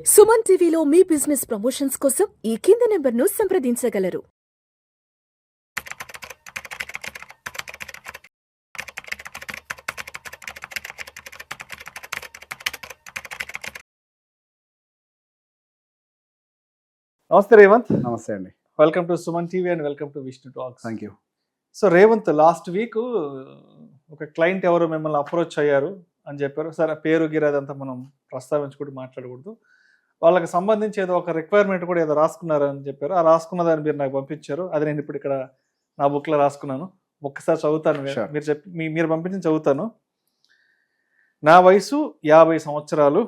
సుమన్ టీవీలో మీ business promotions కోసం ఈ కింది నెంబర్ను సంప్రదించగలరు. నమస్తే రేవంత్. నమస్తే అండి. Welcome to Suman TV and welcome to Vishnu talks. Thank you. So Revanth, last week ఒక క్లయింట్ ఎవరు మిమ్మల్ని అప్రోచ్ అయ్యారు అని చెప్పారు. సరే, పేరు గిరదంతా మనం ప్రస్తావించుకుంటూ మాట్లాడకూడదు. వాళ్ళకి సంబంధించి ఏదో ఒక రిక్వైర్మెంట్ కూడా ఏదో రాసుకున్నారు అని చెప్పారు. ఆ రాసుకున్న దాన్ని మీరు నాకు పంపించారు. అది నేను ఇప్పుడు ఇక్కడ నా బుక్లో రాసుకున్నాను. ఒక్కసారి చదువుతాను. మీరు చెప్పి మీరు పంపించి చదువుతాను. నా వయసు 50 సంవత్సరాలు.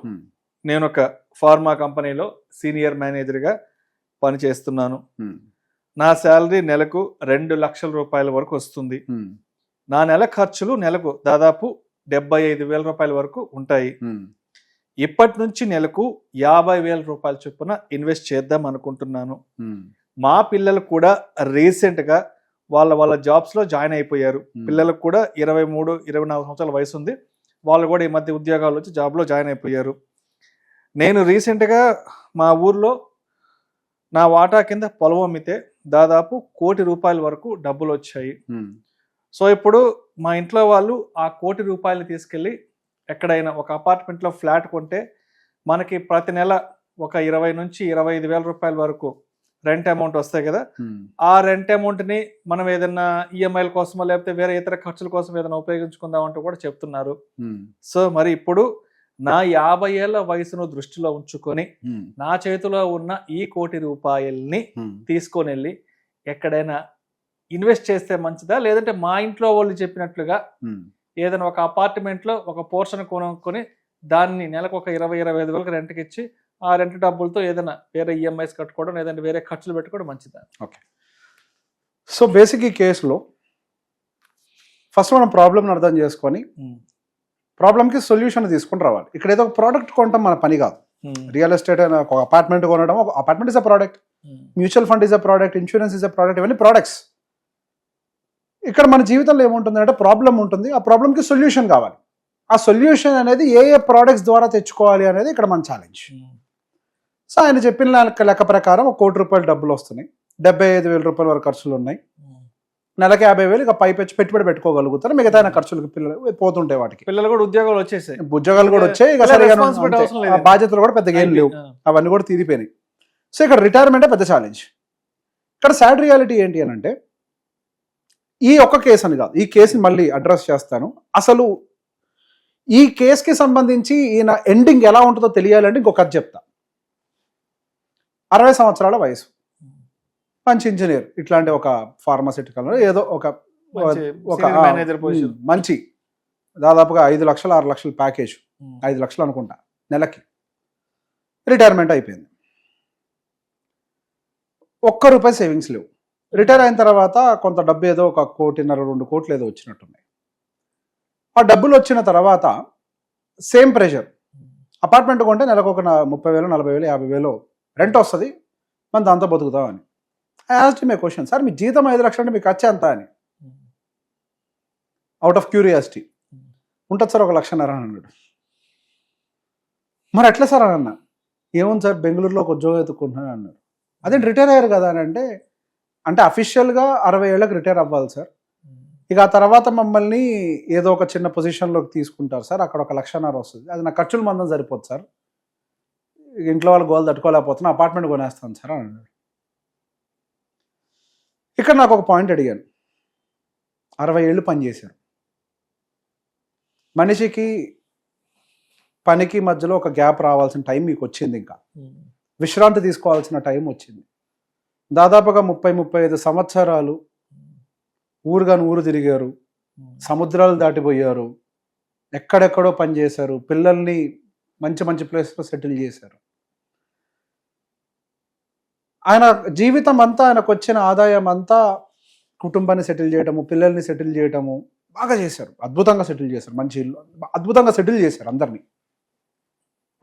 నేను ఒక ఫార్మా కంపెనీలో సీనియర్ మేనేజర్గా పనిచేస్తున్నాను. నా శాలరీ నెలకు 2 లక్షల రూపాయల వరకు వస్తుంది. నా నెల ఖర్చులు నెలకు దాదాపు 75,000 రూపాయల వరకు ఉంటాయి. ఇప్పటి నుంచి నెలకు 50,000 రూపాయల చొప్పున ఇన్వెస్ట్ చేద్దాం అనుకుంటున్నాను. మా పిల్లలు కూడా రీసెంట్ గా వాళ్ళ జాబ్స్ లో జాయిన్ అయిపోయారు. పిల్లలకు కూడా 23, 24 సంవత్సరాల వయసు ఉంది. వాళ్ళు కూడా ఈ మధ్య ఉద్యోగాలు వచ్చి జాబ్ లో జాయిన్ అయిపోయారు. నేను రీసెంట్ గా మా ఊర్లో నా వాటా కింద పొలం అమ్మితే దాదాపు 1 కోటి రూపాయల వరకు డబ్బులు వచ్చాయి. సో ఇప్పుడు మా ఇంట్లో వాళ్ళు ఆ 1 కోటి రూపాయలు తీసుకెళ్ళి ఎక్కడైనా ఒక అపార్ట్మెంట్లో ఫ్లాట్ కొంటే మనకి ప్రతి నెల ఒక 20 నుంచి 25,000 రూపాయల వరకు రెంట్ అమౌంట్ వస్తాయి కదా. ఆ రెంట్ అమౌంట్ని మనం ఏదైనా ఈఎంఐల కోసమో లేకపోతే వేరే ఇతర ఖర్చుల కోసం ఏదైనా ఉపయోగించుకుందాం అంటూ కూడా చెప్తున్నారు. సో మరి ఇప్పుడు నా 50 ఏళ్ల వయసును దృష్టిలో ఉంచుకొని నా చేతిలో ఉన్న ఈ 1 కోటి రూపాయల్ని తీసుకొని వెళ్ళి ఎక్కడైనా ఇన్వెస్ట్ చేస్తే మంచిదా, లేదంటే మా ఇంట్లో వాళ్ళు చెప్పినట్లుగా ఏదైనా ఒక అపార్ట్మెంట్ లో ఒక పోర్షన్ కొనుక్కొని దాన్ని నెలకు ఒక 20-25 వేలకు రెంట్కి ఇచ్చి ఆ రెంట్ డబ్బులతో ఏదైనా వేరే ఈఎంఐస్ కట్టుకోవడం లేదంటే వేరే ఖర్చులు పెట్టుకోవడం మంచిదా? ఓకే. సో బేసిక్ ఈ కేసులో ఫస్ట్ మనం ప్రాబ్లమ్ని అర్థం చేసుకొని ప్రాబ్లంకి సొల్యూషన్ తీసుకుని రావాలి. ఇక్కడ ఏదో ఒక ప్రోడక్ట్ కొనడం మన పని కాదు. రియల్ ఎస్టేట్ అయినా ఒక అపార్ట్మెంట్ కొనడం, ఒక apartment is a product, mutual fund is a product, insurance is a product, ఇవన్నీ ప్రోడక్ట్స్. ఇక్కడ మన జీవితంలో ఏముంటుంది అంటే ప్రాబ్లం ఉంటుంది, ఆ ప్రాబ్లంకి సొల్యూషన్ కావాలి. ఆ సొల్యూషన్ అనేది ఏ ప్రోడక్ట్స్ ద్వారా తెచ్చుకోవాలి అనేది ఇక్కడ మన ఛాలెంజ్. సో ఆయన చెప్పిన లెక్క ప్రకారం 1 కోటి రూపాయలు డబ్బులు వస్తున్నాయి, 75,000 రూపాయల వరకు ఖర్చులు ఉన్నాయి, నెలకి 50,000 ఇక పైపెచ్చి పెట్టుబడి పెట్టుకోగలుగుతారు. మిగతా ఖర్చులకు పిల్లలు పోతుంటాయి, వాటికి పిల్లలు కూడా ఉద్యోగాలు వచ్చేసాయి, ఉద్యోగాలు కూడా వచ్చాయి. ఇక సరిగా బాధ్యతలు కూడా పెద్దగా ఏం లేవు, అవన్నీ కూడా తీరిపోయినాయి. సో ఇక్కడ రిటైర్మెంటే పెద్ద ఛాలెంజ్. ఇక్కడ సాడ్ రియాలిటీ ఏంటి అని అంటే, ఈ ఒక్క కేసు అని కాదు, ఈ కేసుని మళ్ళీ అడ్రస్ చేస్తాను. అసలు ఈ కేసుకి సంబంధించి ఈయన ఎండింగ్ ఎలా ఉంటుందో తెలియాలంటే ఇంకొక కథ చెప్తా. 60 సంవత్సరాల వయసు, మంచి ఇంజనీర్, ఇట్లాంటి ఒక ఫార్మాసిటికల్ ఏదో ఒక మంచి దాదాపుగా 5 లక్షలు 6 లక్షల ప్యాకేజ్, 5 లక్షలు అనుకుంటా నెలకి. రిటైర్మెంట్ అయిపోయింది, 1 రూపాయి సేవింగ్స్ లేవు. రిటైర్ అయిన తర్వాత కొంత డబ్బు ఏదో 1 కోటిన్నర 2 కోట్లు ఏదో వచ్చినట్టున్నాయి. ఆ డబ్బులు వచ్చిన తర్వాత సేమ్ ప్రెషర్, అపార్ట్మెంట్ కొంటే నెలకు ఒక 30,000, 40,000, 50,000 రెంట్ వస్తుంది, మనం దాంతో బతుకుతామని. I asked him a question, sir మీ జీతం 5 లక్షలు అంటే మీకు ఖర్చు ఎంత అని. అవుట్ ఆఫ్ క్యూరియాసిటీ, ఉంటుంది సార్ 1,50,000 అని అన్నాడు. మరి ఎట్లా సార్ అని అన్నా. ఏముంది సార్, బెంగళూరులో ఒక ఉద్యోగం ఎత్తుకుంటున్నాను అన్నాడు. అదేంటి రిటైర్ అయ్యారు కదా అని అంటే అఫీషియల్గా 60 ఏళ్ళకి రిటైర్ అవ్వాలి సార్, ఇక ఆ తర్వాత మమ్మల్ని ఏదో ఒక చిన్న పొజిషన్లోకి తీసుకుంటారు సార్, అక్కడ 1,50,000 వస్తుంది, అది నా ఖర్చుల మందం సరిపోతుంది సార్, ఇంట్లో వాళ్ళ గోల్ తట్టుకోలేకపోతున్నా, అపార్ట్మెంట్ కొనేస్తాను సార్ అని అన్నాడు. ఇక్కడ నాకు ఒక పాయింట్ అడిగాను. 60 ఏళ్ళు పనిచేశారు, మనిషికి పనికి మధ్యలో ఒక గ్యాప్ రావాల్సిన టైం మీకు వచ్చింది, ఇంకా విశ్రాంతి తీసుకోవాల్సిన టైం వచ్చింది. దాదాపుగా 30-35 సంవత్సరాలు ఊరుగాని ఊరు తిరిగారు, సముద్రాలు దాటిపోయారు, ఎక్కడెక్కడో పనిచేశారు, పిల్లల్ని మంచి మంచి ప్లేస్లో సెటిల్ చేశారు. ఆయన జీవితం అంతా, ఆయనకు వచ్చిన ఆదాయం అంతా కుటుంబాన్ని సెటిల్ చేయటము, పిల్లల్ని సెటిల్ చేయటము బాగా చేశారు, అద్భుతంగా సెటిల్ చేశారు, మంచి ఇల్లు అద్భుతంగా సెటిల్ చేశారు అందరినీ.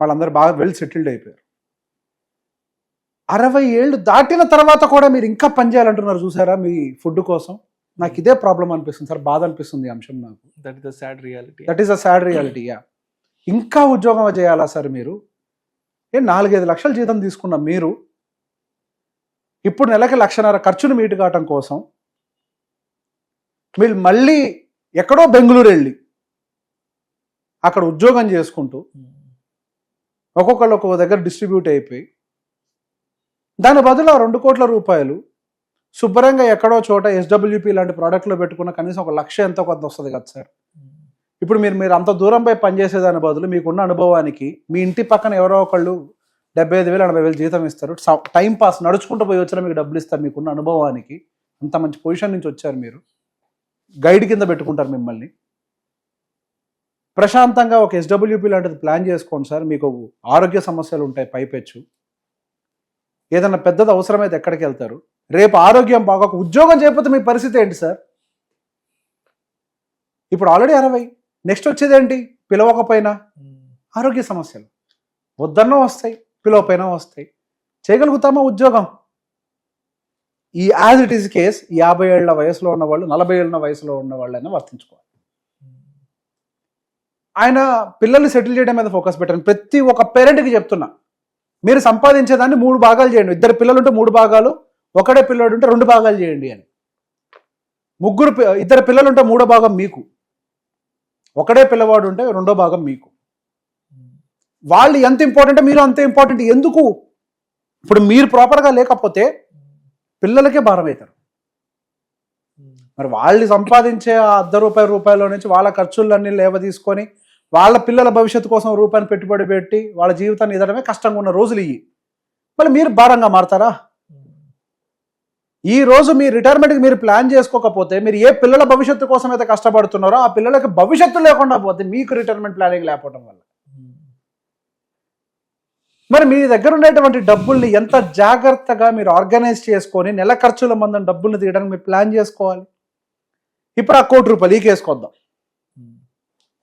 వాళ్ళందరూ బాగా వెల్ సెటిల్డ్ అయిపోయారు. 60 ఏళ్ళు దాటిన తర్వాత కూడా మీరు ఇంకా పని చేయాలంటున్నారు చూసారా మీ ఫుడ్ కోసం. నాకు ఇదే ప్రాబ్లం అనిపిస్తుంది సార్, బాధ అనిపిస్తుంది ఈ అంశం నాకు. That is a sad reality. Yeah. ఇంకా ఉద్యోగం చేయాలా సార్ మీరు? 4-5 లక్షల జీతం తీసుకున్న మీరు ఇప్పుడు నెలకి 1,50,000 ఖర్చును మీటు కావటం కోసం మీరు మళ్ళీ ఎక్కడో బెంగళూరు వెళ్ళి అక్కడ ఉద్యోగం చేసుకుంటూ ఒక్కొక్కళ్ళు ఒక్కొక్క దగ్గర డిస్ట్రిబ్యూట్ అయిపోయి దాని బదులు 2 కోట్ల రూపాయలు శుభ్రంగా ఎక్కడో చోట ఎస్డబ్ల్యూపీ లాంటి ప్రోడక్ట్లో పెట్టుకున్న కనీసం 1,00,000 ఎంతో కొంత వస్తుంది కదా సార్. ఇప్పుడు మీరు అంత దూరం పోయి పనిచేసేదాని బదులు మీకున్న అనుభవానికి మీ ఇంటి పక్కన ఎవరో ఒకళ్ళు 75,000 80,000 జీతం ఇస్తారు, టైం పాస్ నడుచుకుంటూ పోయి వచ్చినా మీకు డబ్బులు ఇస్తారు. మీకున్న అనుభవానికి అంత మంచి పొజిషన్ నుంచి వచ్చారు, మీరు గైడ్ కింద పెట్టుకుంటారు మిమ్మల్ని. ప్రశాంతంగా ఒక ఎస్డబ్ల్యూపీ లాంటిది ప్లాన్ చేసుకోండి సార్. మీకు ఆరోగ్య సమస్యలు ఉంటాయి పైపెచ్చు, ఏదైనా పెద్దది అవసరమైతే ఎక్కడికి వెళ్తారు, రేపు ఆరోగ్యం బాగోక ఉద్యోగం చేయకపోతే మీ పరిస్థితి ఏంటి సార్? ఇప్పుడు ఆల్రెడీ 60, నెక్స్ట్ వచ్చేది ఏంటి? పిలవకపోయినా ఆరోగ్య సమస్యలు, వద్దన్నా వస్తాయి, పిలవపోయినా వస్తాయి. చేయగలుగుతామా ఉద్యోగం? ఈ యాజ్ ఇట్ ఈస్ కేస్ 50 ఏళ్ల వయసులో ఉన్నవాళ్ళు 40 ఏళ్ళ వయసులో ఉన్న వాళ్ళైనా వర్తించుకోవాలి. ఆయన పిల్లల్ని సెటిల్ చేయడం మీద ఫోకస్ పెట్టండి. ప్రతి ఒక్క పేరెంట్కి చెప్తున్నా, మీరు సంపాదించేదాన్ని 3 భాగాలు చేయండి. 2 పిల్లలు ఉంటే 3 భాగాలు, ఒకడే పిల్లడు ఉంటే 2 భాగాలు చేయండి అని. 2 పిల్లలు ఉంటే 3వ భాగం మీకు, ఒకడే పిల్లవాడు ఉంటే 2వ భాగం మీకు. వాళ్ళు ఎంత ఇంపార్టెంట్ మీరు అంతే ఇంపార్టెంట్. ఎందుకు? ఇప్పుడు మీరు ప్రాపర్గా లేకపోతే పిల్లలకే భారం అవుతారు. మరి వాళ్ళు సంపాదించే ఆ ₹1 నుంచి వాళ్ళ ఖర్చులన్నీ లేవ తీసుకొని వాళ్ళ పిల్లల భవిష్యత్తు కోసం రూపాయిని పెట్టుబడి పెట్టి వాళ్ళ జీవితాన్ని ఎదడమే కష్టంగా ఉన్న రోజులు ఇవి. మళ్ళీ మీరు భారంగా మారతారా? ఈ రోజు మీ రిటైర్మెంట్కి మీరు ప్లాన్ చేసుకోకపోతే, మీరు ఏ పిల్లల భవిష్యత్తు కోసం అయితే కష్టపడుతున్నారో ఆ పిల్లలకి భవిష్యత్తు లేకుండా పోతే, మీకు రిటైర్మెంట్ ప్లానింగ్ లేకపోవడం వల్ల. మరి మీ దగ్గర ఉండేటువంటి డబ్బుల్ని ఎంత జాగ్రత్తగా మీరు ఆర్గనైజ్ చేసుకొని నెల ఖర్చుల మందం డబ్బుల్ని తీయడానికి మీరు ప్లాన్ చేసుకోవాలి. ఇప్పుడు ఆ ₹1,00,00,000 ఈ కేసుకొద్దాం.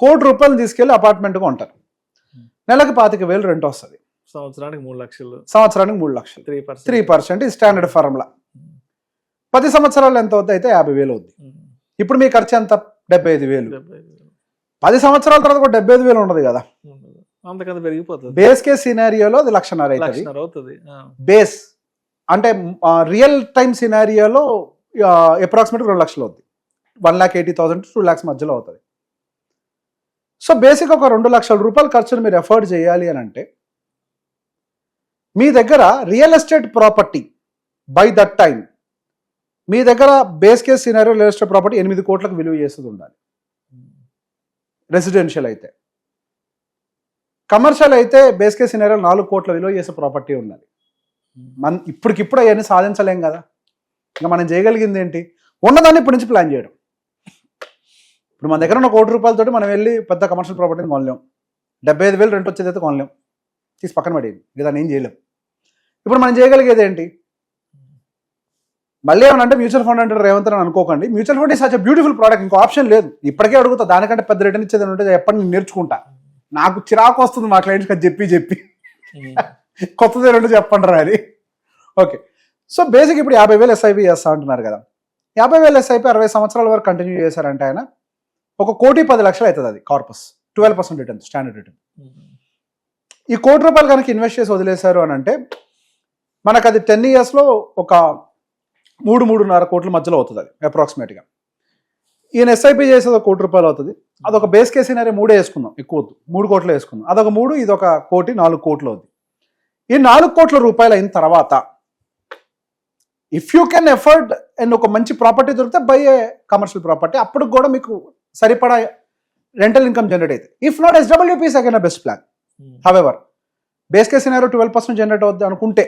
₹1,00,00,000 తీసుకెళ్ళి అపార్ట్మెంట్ కొంటారు, నెలకి ₹25,000 రెంట్ వస్తుంది, సంవత్సరానికి 3 లక్షలు, సంవత్సరానికి 3 లక్షలు, 3% స్టాండర్డ్ ఫార్ములా. 10 సంవత్సరాలు ఎంత అవుతుంది? అయితే 50,000 అవుద్ది. ఇప్పుడు మీ ఖర్చు ఎంత? 75,000. 10 సంవత్సరాల తర్వాత కూడా 75,000 ఉండదు కదా, అంతకంత పెరిగిపోతుంది. బేస్ కేస్ సినారియోలో అది 1,50,000 అవుతుంది. బేస్ అంటే రియల్ టైమ్ సినారియోలో అప్రాక్సిమేట్గా 2 లక్షలు అవుతుంది. 1,80,000 to 2 lakhs మధ్యలో అవుతుంది. సో బేసిక్ ఒక ₹2 లక్షల ఖర్చును మీరు ఎఫర్ట్ చేయాలి అని అంటే, మీ దగ్గర real estate property by that time, మీ దగ్గర base case scenario real estate property 8 కోట్లకు విలువ చేసేది ఉండాలి. రెసిడెన్షియల్ అయితే, కమర్షియల్ అయితే బేస్ కేస్ సినారియో 4 కోట్ల విలువ చేసే ప్రాపర్టీ ఉండాలి. ఇప్పటికిప్పుడు అవన్నీ సాధించలేం కదా. ఇంకా మనం చేయగలిగింది ఏంటి? ఉన్నదాన్ని ఇప్పటి నుంచి ప్లాన్ చేయడం. ఇప్పుడు మన దగ్గర ఉన్న ₹1,00,00,000 మనం వెళ్ళి పెద్ద కమర్షియల్ ప్రాపర్టీని కొనలేం, 75,000 రెంట్ వచ్చేది అయితే కొనలేం, తీసి పక్కన పడేది, ఇక దాన్ని ఏం చేయలేం. ఇప్పుడు మనం చేయగలిగేది ఏంటి? మళ్ళీ ఏమనంటే మ్యూచువల్ ఫండ్ అంటే రేవంత్ అని అనుకోకండి. Mutual fund is such a beautiful product, ఇంకో ఆప్షన్ లేదు. ఇప్పటికే అడుగుతా, దానికంటే పెద్ద రిటర్న్ ఇచ్చేది ఉంటే ఎప్పటి నేను నేర్చుకుంటా. నాకు చిరాకు వస్తుంది మా క్లయింట్స్కి అది చెప్పి కొత్తది రెండు చెప్పండి రా అది. ఓకే, సో బేసిక్ ఇప్పుడు 50,000 SIP చేస్తా అంటున్నారు కదా. 50,000 SIP 60 సంవత్సరాల వరకు కంటిన్యూ చేశారంటే ఆయన ₹1,10,00,000 అవుతుంది. అది కార్పస్ 12% రిటర్న్, స్టాండర్డ్ రిటర్న్. ఈ ₹1,00,00,000 కనుక ఇన్వెస్ట్ చేసి వదిలేశారు అని అంటే మనకు అది 10 yearsలో ఒక 3-3.5 కోట్ల మధ్యలో అవుతుంది అది అప్రాక్సిమేట్గా. ఈయన SIP చేసేది ₹1,00,00,000 అవుతుంది. అదొక బేస్ కేస్ సినారియో 3 వేసుకుందాం, ఎక్కువ వద్దు, 3 కోట్లు వేసుకుందాం. అదొక 3, ఇది ఒక కోటి, 4 కోట్లు అవుతుంది. ఈ ₹4 కోట్ల అయిన తర్వాత if you can afford and ఒక మంచి ప్రాపర్టీ దొరికితే బై ఏ కమర్షియల్ ప్రాపర్టీ, అప్పుడు కూడా మీకు సరిపడా రెంటల్ ఇన్కమ్ జనరేట్ అవుతుంది. If not SWP is again best plan. However base case scenario 12% generate అవుద్ది అనుకుంటే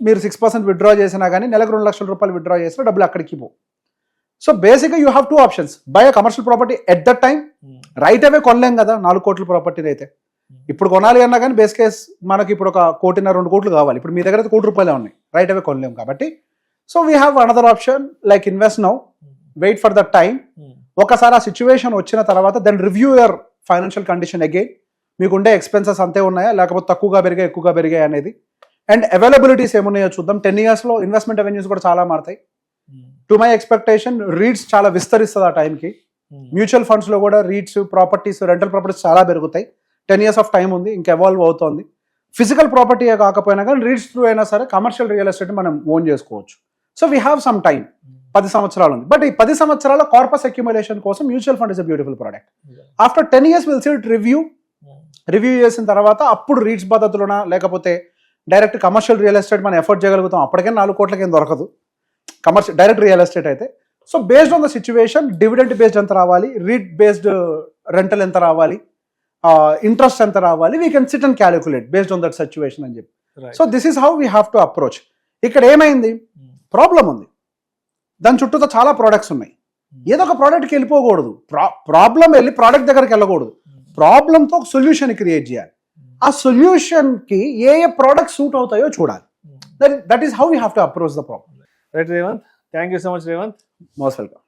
మీరు 6% విత్డ్రా చేసినా కానీ నెలకు ₹2 లక్షల విత్డ్రా చేసినా డబ్బులు అక్కడికి పో. సో బేసిక్గా you have 2 options. Buy a commercial property at that time, right away కొనలేం కదా 4 కోట్ల ప్రాపర్టీని అయితే. ఇప్పుడు కొనాలి అన్నా కానీ బేస్ కేస్ మనకి ఇప్పుడు ఒక 1.5-2 కోట్లు కావాలి. ఇప్పుడు మీ దగ్గర అయితే ₹1,00,00,000 ఉన్నాయి, రైట్ అవే కొనలేం కాబట్టి. So we have another option like invest now, wait for the time. ఒకసారి ఆ సిచ్యువేషన్ వచ్చిన తర్వాత then review your financial condition again. మీకుండే ఎక్స్పెన్సెస్ అంతే ఉన్నాయా, లేకపోతే తక్కువగా పెరిగాయి, ఎక్కువగా పెరిగాయి అనేది, అండ్ అవైలబిలిటీస్ ఏమున్నాయో చూద్దాం. 10 yearsలో ఇన్వెస్ట్మెంట్ అవెన్యూస్ కూడా చాలా మారుతాయి. టు మై ఎక్స్పెక్టేషన్ రీట్స్ చాలా విస్తరిస్తుంది ఆ టైంకి. మ్యూచువల్ ఫండ్స్లో కూడా రీట్స్, ప్రాపర్టీస్, రెంటల్ ప్రాపర్టీస్ చాలా పెరుగుతాయి. 10 years ఆఫ్ టైం ఉంది, ఇంకా ఎవాల్వ్ అవుతోంది. ఫిజికల్ ప్రాపర్టీ కాకపోయినా కానీ రీడ్స్ త్రూ అయినా సరే కమర్షియల్ రియల్ ఎస్టేట్ మనం ఓన్ చేసుకోవచ్చు. So we have some time, 10 సంవత్సరాలు ఉంది. బట్ ఈ 10 సంవత్సరాల కార్పస్ అక్యుములేషన్ కోసం mutual fund is a beautiful product. After 10 years will see it review చేసిన తర్వాత అప్పుడు రీడ్స్ పద్ధతిలోనా లేకపోతే డైరెక్ట్ కమర్షియల్ రియల్ ఎస్టేట్ మనం ఎఫర్ట్ చేయగలుగుతాం. అప్పటికే 4 కోట్లకి ఏం దొరకదు కమర్షియల్ డైరెక్ట్ రియల్ ఎస్టేట్ అయితే. So based on the situation dividend based ఎంత రావాలి, రీడ్ బేస్డ్ రెంటల్ ఎంత రావాలి, ఇంట్రెస్ట్ ఎంత రావాలి, we can SIT and calculate based on that situation అని చెప్పి. So this is how we have to approach. ఇక్కడ ఏమైంది, ప్రాబ్లం ఉంది, దాని చుట్టూతో చాలా ప్రోడక్ట్స్ ఉన్నాయి. ఏదో ఒక ప్రోడక్ట్కి వెళ్ళిపోకూడదు, ప్రాబ్లం వెళ్ళి ప్రోడక్ట్ దగ్గరికి వెళ్ళకూడదు. ప్రాబ్లంతో ఒక సొల్యూషన్ క్రియేట్ చేయాలి. ఆ సొల్యూషన్కి ఏ ప్రోడక్ట్ సూట్ అవుతాయో చూడాలి. That is how we have to approach the problem. Right Revanth, thank you so much Revanth. Most welcome.